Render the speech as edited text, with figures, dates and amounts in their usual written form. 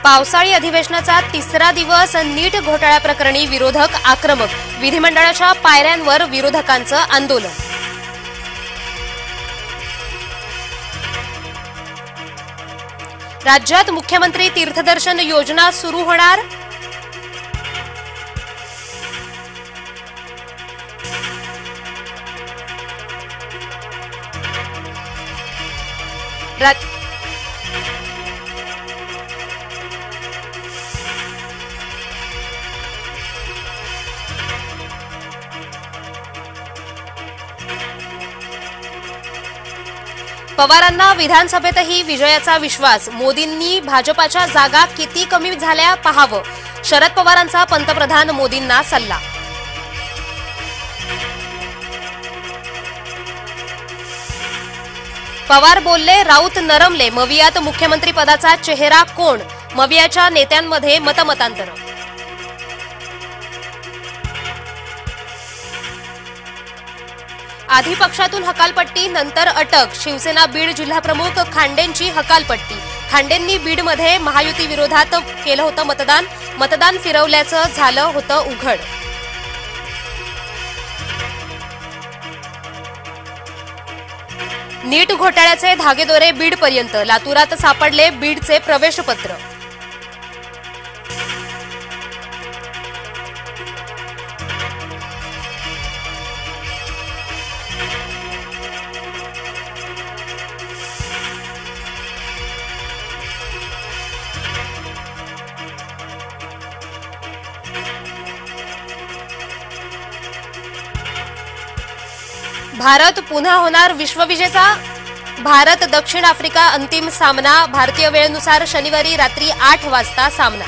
पावसाळी अधिवेशनाचा तिसरा दिवस नीट घोटाळ्याप्रकरणी विरोधक आक्रमक, विधिमंडळाच्या पायऱ्यांवर विरोधकांचं आंदोलन. राज्यात मुख्यमंत्री तीर्थदर्शन योजना सुरू होणार. पवारांना विधानसभेतही विजयाचा विश्वास. मोदींनी भाजपाच्या जागा किती कमी झाल्या पाहावं. शरद पवारांचा पंतप्रधान मोदींना सल्ला. पवार बोलले, राऊत नरमले. मवियात मुख्यमंत्री पदाचा चेहरा कोण? मवियाच्या नेत्यांमध्ये मतमतांतर. आधी पक्षातून हकालपट्टी, नंतर अटक. शिवसेना बीड जिल्हाप्रमुख खांडेंची हकालपट्टी. खांडेंनी बीडमध्ये महायुती विरोधात केलं होतं मतदान फिरवल्याचं झालं होतं उघड. नीट घोटाळ्याचे धागेदोरे बीडपर्यंत. लातूरात सापडले बीडचे प्रवेशपत्र. भारत पुन्हा होणार विश्वविजेता. भारत दक्षिण आफ्रिका अंतिम सामना भारतीय वेळेनुसार शनिवारी रात्री 8 वाजता सामना.